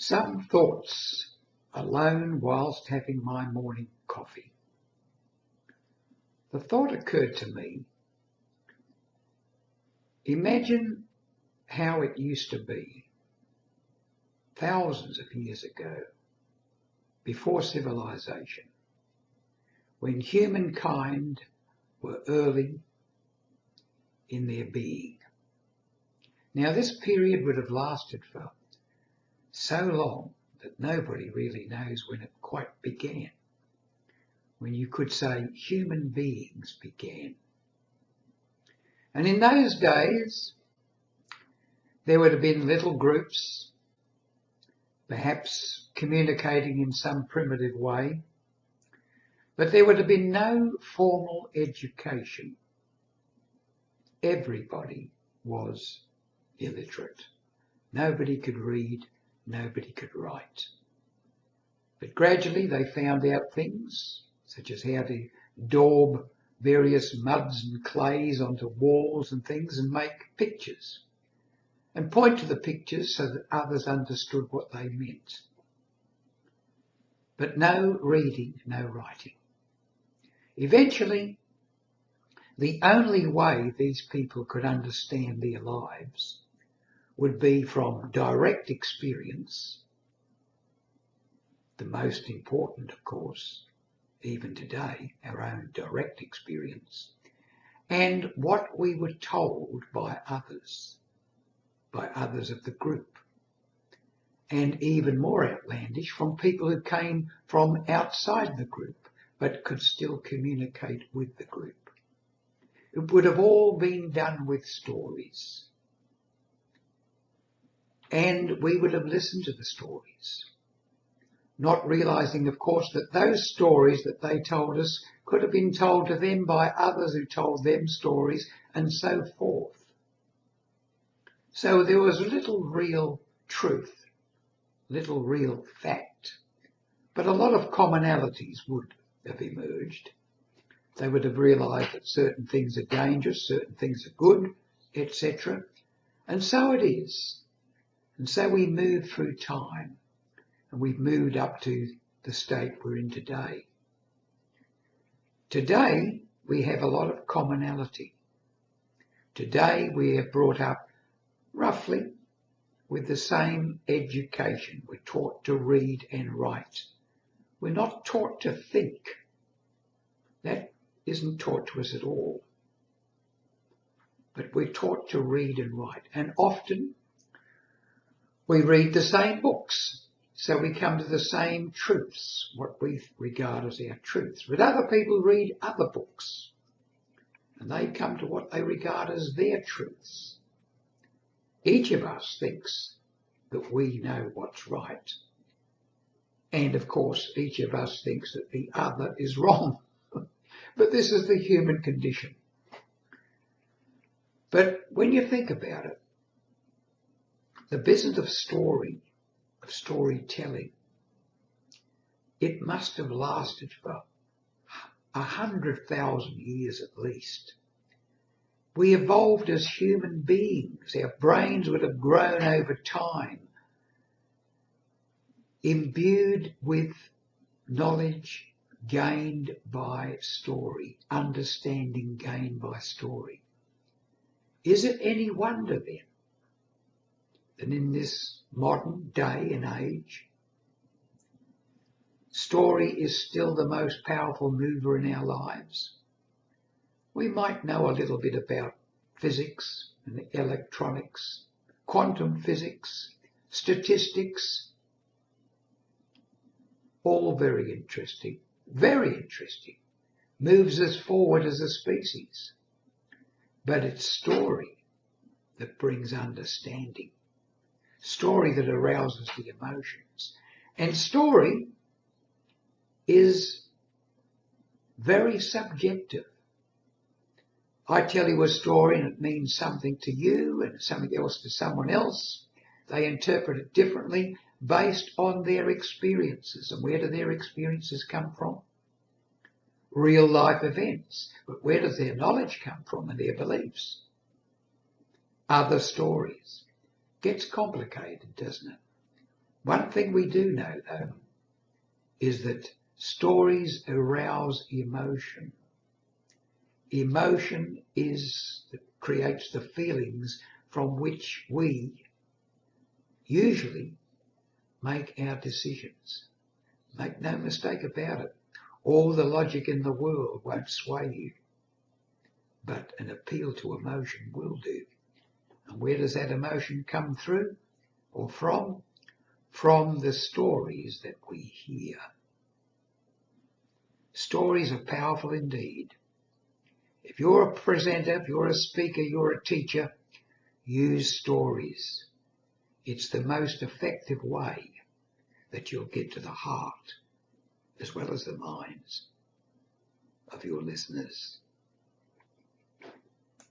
Some thoughts alone whilst having my morning coffee. The thought occurred to me, imagine how it used to be thousands of years ago, before civilization, when humankind were early in their being. Now this period would have lasted for so long that nobody really knows when it quite began, when you could say human beings began. And in those days, there would have been little groups, perhaps communicating in some primitive way, but there would have been no formal education. Everybody was illiterate. Nobody could read, nobody could write. But gradually they found out things, such as how to daub various muds and clays onto walls and things and make pictures, and point to the pictures so that others understood what they meant. But no reading, no writing. Eventually, the only way these people could understand their lives would be from direct experience, the most important, of course, even today, our own direct experience, and what we were told by others of the group, and even more outlandish, from people who came from outside the group but could still communicate with the group. It would have all been done with stories, and we would have listened to the stories, not realising, of course, that those stories that they told us could have been told to them by others who told them stories, and so forth. So there was little real truth, little real fact, but a lot of commonalities would have emerged. They would have realised that certain things are dangerous, certain things are good, etc. And so it is. And so we move through time, and we've moved up to the state we're in today. Today, we have a lot of commonality. Today, we are brought up roughly with the same education. We're taught to read and write. We're not taught to think. That isn't taught to us at all. But we're taught to read and write. And often we read the same books. So we come to the same truths, what we regard as our truths. But other people read other books, and they come to what they regard as their truths. Each of us thinks that we know what's right. And of course, each of us thinks that the other is wrong. But this is the human condition. But when you think about it, the business of storytelling, it must have lasted for 100,000 years at least. We evolved as human beings. Our brains would have grown over time, imbued with knowledge gained by story, understanding gained by story. Is it any wonder then that in this modern day and age, story is still the most powerful mover in our lives? We might know a little bit about physics and electronics, quantum physics, statistics, all very interesting, moves us forward as a species. But it's story that brings understanding, story that arouses the emotions. And story is very subjective. I tell you a story and it means something to you and something else to someone else. They interpret it differently based on their experiences. And where do their experiences come from? Real life events. But where does their knowledge come from and their beliefs? Other stories. Gets complicated, doesn't it? One thing we do know, though, is that stories arouse emotion. Emotion creates the feelings from which we usually make our decisions. Make no mistake about it. All the logic in the world won't sway you, but an appeal to emotion will do. And where does that emotion come through or from? From the stories that we hear. Stories are powerful indeed. If you're a presenter, if you're a speaker, you're a teacher, use stories. It's the most effective way that you'll get to the heart as well as the minds of your listeners.